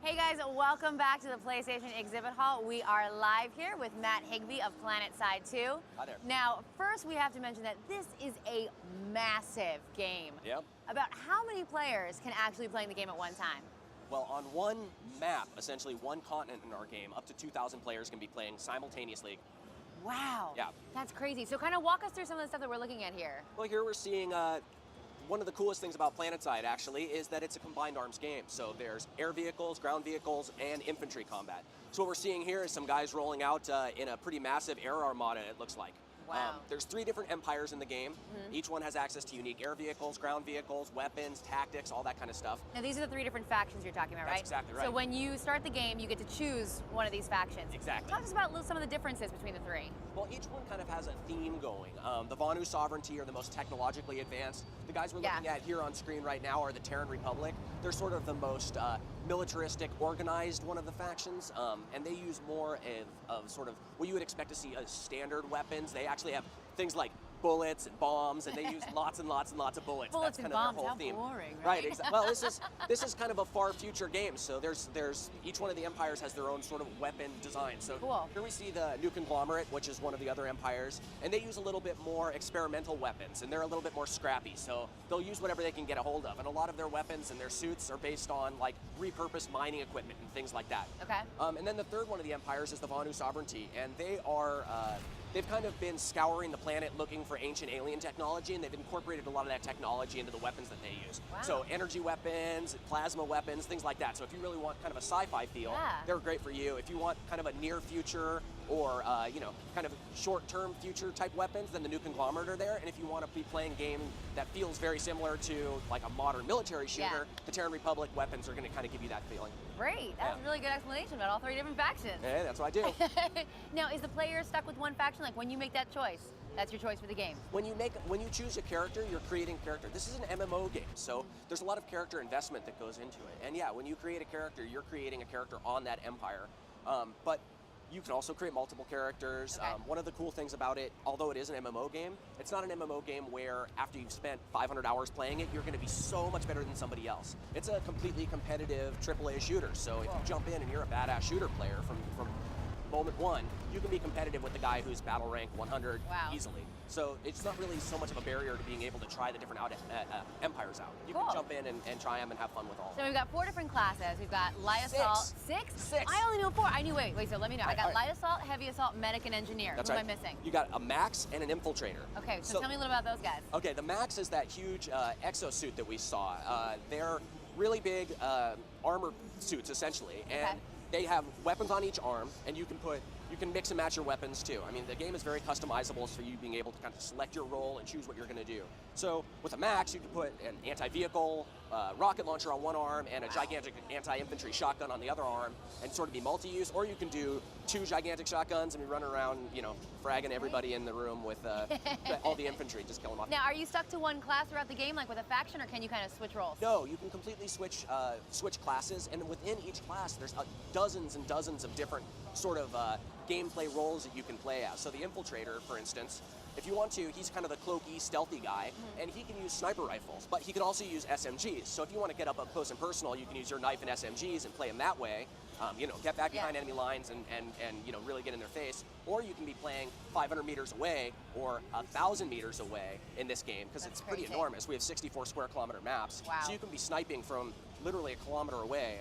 Hey guys, welcome back to the PlayStation exhibit hall. We are live here with Matt Higbee of PlanetSide 2. Hi there. Now, first we have to mention that this is a massive game. Yep. About how many players can actually play the game at one time? Well, on one map, essentially one continent in our game, up to 2,000 players can be playing simultaneously. Wow. Yeah. That's crazy. So kind of walk us through some of the stuff that we're looking at here. Well, here we're seeing one of the coolest things about PlanetSide, actually, is that it's a combined arms game. So there's air vehicles, ground vehicles, and infantry combat. So what we're seeing here is some guys rolling out in a pretty massive air armada, it looks like. Wow. There's 3 different empires in the game. Each one has access to unique air vehicles, ground vehicles, weapons, tactics, all that kind of stuff. Now these are the 3 different factions you're talking about, right? That's exactly right. So when you start the game, you get to choose one of these factions. Exactly. Talk to us about some of the differences between the 3. Well, each one kind of has a theme going. The Vanu Sovereignty are the most technologically advanced. The guys we're looking at here on screen right now are the Terran Republic. They're sort of the most militaristic, organized one of the factions, and they use more of sort of what you would expect to see as standard weapons. They actually have things like bullets and bombs, and they use lots and lots and lots of bullets. Bullets That's and kind of bombs, their whole how theme. boring, Right, exactly. Well, this is kind of a far future game, so there's each one of the empires has their own sort of weapon design. So cool. Here we see the New Conglomerate, which is one of the other empires, and they use a little bit more experimental weapons, and they're a little bit more scrappy, so they'll use whatever they can get a hold of, and a lot of their weapons and their suits are based on like repurposed mining equipment and things like that. Okay. And then the third one of the empires is the Vanu Sovereignty, and they are they've kind of been scouring the planet looking for ancient alien technology, and they've incorporated a lot of that technology into the weapons that they use. Wow. So energy weapons, plasma weapons, things like that. So if you really want kind of a sci-fi feel, they're great for you. If you want kind of a near future or kind of short-term future type weapons, then the New Conglomerate are there. And if you want to be playing a game that feels very similar to like a modern military shooter, the Terran Republic weapons are going to kind of give you that feeling. Great, that's a really good explanation about all 3 different factions. Yeah, that's what I do. Now, is the player stuck with one faction? Like when you make that choice, that's your choice for the game? When you choose a character, you're creating a character. This is an MMO game, so there's a lot of character investment that goes into it. And yeah, when you create a character, you're creating a character on that empire. But you can also create multiple characters. Okay. One of the cool things about it, although it is an MMO game, it's not an MMO game where after you've spent 500 hours playing it, you're going to be so much better than somebody else. It's a completely competitive AAA shooter, so if you jump in and you're a badass shooter player from moment one, you can be competitive with the guy who's battle rank 100 easily. So it's not really so much of a barrier to being able to try the different empires out. You can jump in and try them and have fun with all. So we've got 4 different classes. We've got light assault. 6? I only know 4. I knew, wait, so let me know. I got light assault, heavy assault, medic, and engineer. That's Who am I missing? You got a Max and an infiltrator. Okay, so tell me a little about those guys. Okay, the Max is that huge exosuit that we saw. They're really big armor suits, essentially. And they have weapons on each arm, and you can mix and match your weapons too. I mean, the game is very customizable for you being able to kind of select your role and choose what you're going to do. So with a Max, you can put an anti-vehicle rocket launcher on one arm and a gigantic anti-infantry shotgun on the other arm and sort of be multi-use, or you can do 2 gigantic shotguns and be running around, fragging everybody in the room with all the infantry, just kill them off. Now, are you stuck to one class throughout the game, like with a faction, or can you kind of switch roles? No, you can completely switch classes, and within each class, there's dozens and dozens of different sort of gameplay roles that you can play as. So the infiltrator, for instance, if you want to, he's kind of the cloaky, stealthy guy, and he can use sniper rifles, but he can also use SMGs. So if you want to get up close and personal, you can use your knife and SMGs and play him that way. Get back behind enemy lines and really get in their face. Or you can be playing 500 meters away or 1,000 meters away in this game, because it's pretty enormous. We have 64 square kilometer maps. Wow. So you can be sniping from literally a kilometer away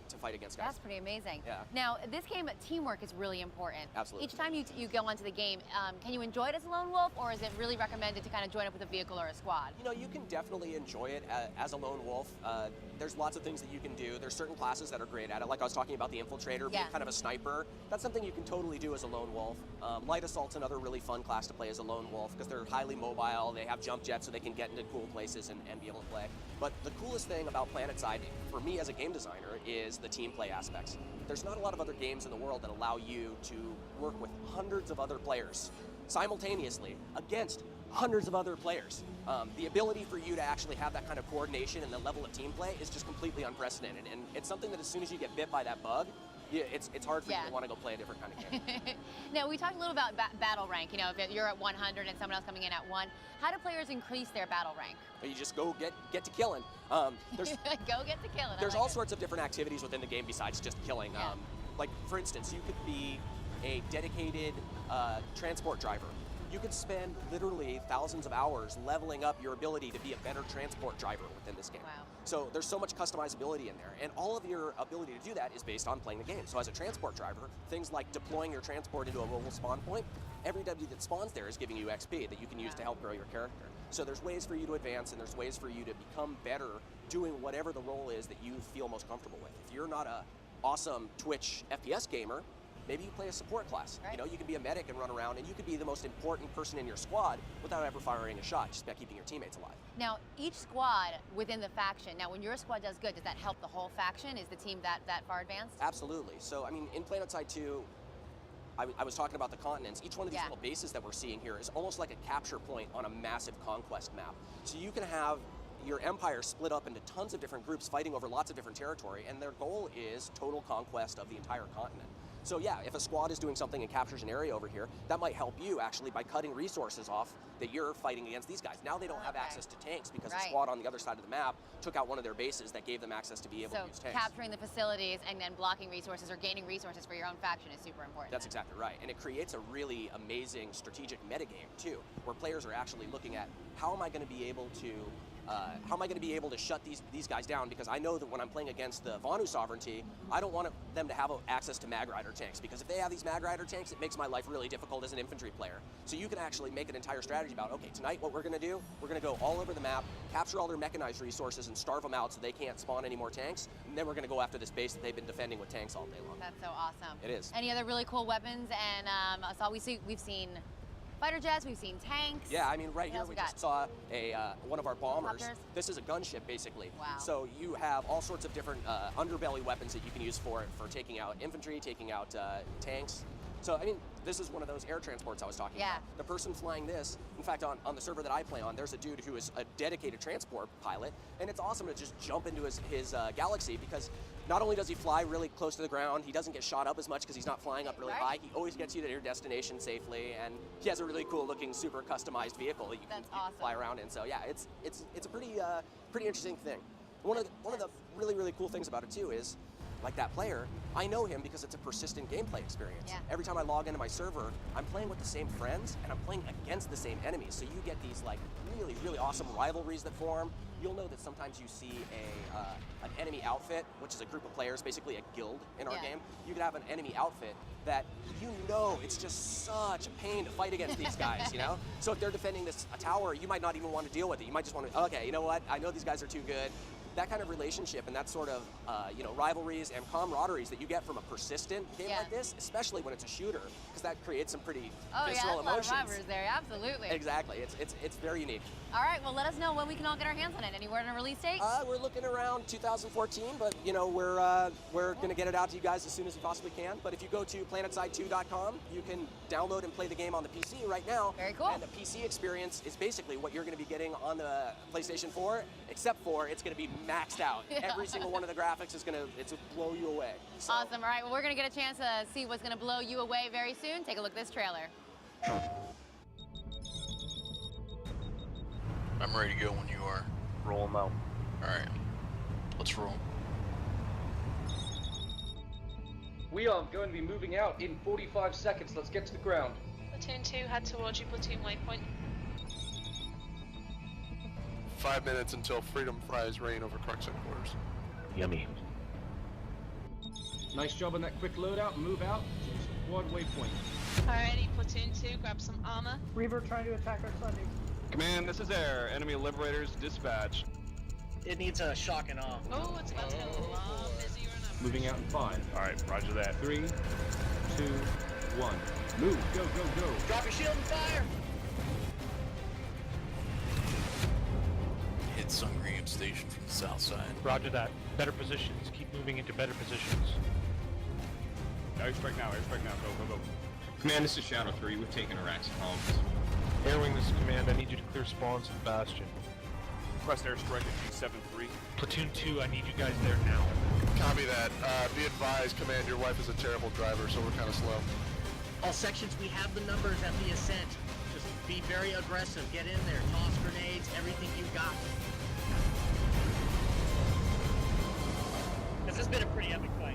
to fight against guys. That's pretty amazing. Yeah. Now, this game, teamwork is really important. Absolutely. Each time you go onto the game, can you enjoy it as a lone wolf, or is it really recommended to kind of join up with a vehicle or a squad? You can definitely enjoy it as a lone wolf. There's lots of things that you can do. There's certain classes that are great at it. Like I was talking about the infiltrator, being kind of a sniper. That's something you can totally do as a lone wolf. Light assault's another really fun class to play as a lone wolf, because they're highly mobile. They have jump jets, so they can get into cool places and be able to play. But the coolest thing about PlanetSide, for me as a game designer, is the team play aspects. There's not a lot of other games in the world that allow you to work with hundreds of other players simultaneously against hundreds of other players. The ability for you to actually have that kind of coordination and the level of team play is just completely unprecedented. And it's something that as soon as you get bit by that bug, Yeah, it's hard for you to want to go play a different kind of game. Now, we talked a little about battle rank. You know, if you're at 100 and someone else coming in at 1, how do players increase their battle rank? You just go get to killing. There's, go get to killing. There's all sorts of different activities within the game besides just killing. Yeah. Like, for instance, you could be a dedicated transport driver. You could spend literally thousands of hours leveling up your ability to be a better transport driver within this game. Wow. So there's so much customizability in there, and all of your ability to do that is based on playing the game. So as a transport driver, things like deploying your transport into a mobile spawn point, every W that spawns there is giving you XP that you can use to help grow your character. So there's ways for you to advance, and there's ways for you to become better doing whatever the role is that you feel most comfortable with. If you're not a awesome Twitch FPS gamer, maybe you play a support class. Right. You know, you can be a medic and run around, and you could be the most important person in your squad without ever firing a shot, just by keeping your teammates alive. Now, each squad within the faction, now when your squad does good, does that help the whole faction? Is the team that far advanced? Absolutely. So, I mean, in PlanetSide 2, I was talking about the continents. Each one of these little bases that we're seeing here is almost like a capture point on a massive conquest map. So you can have your empire split up into tons of different groups fighting over lots of different territory, and their goal is total conquest of the entire continent. So yeah, if a squad is doing something and captures an area over here, that might help you actually by cutting resources off that you're fighting against these guys. Now they don't have access to tanks because the squad on the other side of the map took out one of their bases that gave them access to be able to use tanks. So capturing the facilities and then blocking resources or gaining resources for your own faction is super important. That's exactly right. And it creates a really amazing strategic metagame too, where players are actually looking at how am I going to be able to shut these guys down, because I know that when I'm playing against the Vanu sovereignty, I don't want them to have access to Mag Rider tanks, because if they have these Mag Rider tanks, it makes my life really difficult as an infantry player. So you can actually make an entire strategy about, okay, tonight what we're going to do, we're going to go all over the map, capture all their mechanized resources and starve them out so they can't spawn any more tanks, and then we're going to go after this base that they've been defending with tanks all day long. That's so awesome. It is. Any other really cool weapons? And we've seen fighter jets, we've seen tanks. Yeah, I mean, right here we just saw one of our bombers. Helicopters. This is a gunship, basically. Wow. So you have all sorts of different underbelly weapons that you can use for taking out infantry, taking out tanks. So, I mean, this is one of those air transports I was talking about. The person flying this, in fact, on the server that I play on, there's a dude who is a dedicated transport pilot, and it's awesome to just jump into his galaxy, because not only does he fly really close to the ground, he doesn't get shot up as much because he's not flying up really high. He always gets you to your destination safely, and he has a really cool looking, super customized vehicle that you can fly around in. So yeah, it's a pretty interesting thing. One of the really, really cool things about it too is, like that player, I know him because it's a persistent gameplay experience. Yeah. Every time I log into my server, I'm playing with the same friends and I'm playing against the same enemies. So you get these like really, really awesome rivalries that form. You'll know that sometimes you see an enemy outfit, which is a group of players, basically a guild in our game. You could have an enemy outfit that you know it's just such a pain to fight against these guys, you know? So if they're defending a tower, you might not even want to deal with it. You might just want to, okay, you know what? I know these guys are too good. That kind of relationship and that sort of rivalries and camaraderies that you get from a persistent game like this, especially when it's a shooter, because that creates some pretty visceral emotions. A lot of rivalries there, absolutely. Exactly, it's very unique. All right, well, let us know when we can all get our hands on it. Any word on a release date? We're looking around 2014, but you know we're going to get it out to you guys as soon as we possibly can. But if you go to PlanetSide2.com, you can download and play the game on the PC right now. Very cool. And the PC experience is basically what you're going to be getting on the PlayStation 4, except for it's going to be maxed out. Every single one of the graphics is going to blow you away. So. Awesome. All right, well, we're going to get a chance to see what's going to blow you away very soon. Take a look at this trailer. I'm ready to go when you are. Roll them out. All right, let's roll. We are going to be moving out in 45 seconds. Let's get to the ground. Platoon 2, head towards your platoon waypoint. 5 minutes until freedom fries rain over Crux headquarters. Yummy. Nice job on that quick loadout. Move out to the squad waypoint. Alrighty, platoon 2, grab some armor. Reaver trying to attack our Sunday. Command, this is Air. Enemy liberators dispatched. It needs a shock and awe. Oh, it's about to get a lot busier and Moving out in 5. Alright, roger that. 3, 2, 1. Move. Go, go, go. Drop your shield and fire! Hit Sungream Station from the south side. Roger that. Better positions. Keep moving into better positions. Airstrike now, go, go, go. Command, this is Shadow 3. We've taken Iraq's home. Airwing, this is Command. I need you to clear spawns at Bastion. Request airstrike at G73. Platoon 2, I need you guys there now. Copy that. Be advised, Command, your wife is a terrible driver, so we're kind of slow. All sections, we have the numbers at the ascent. Just be very aggressive. Get in there. Toss grenades, everything you got. This has been a pretty epic fight.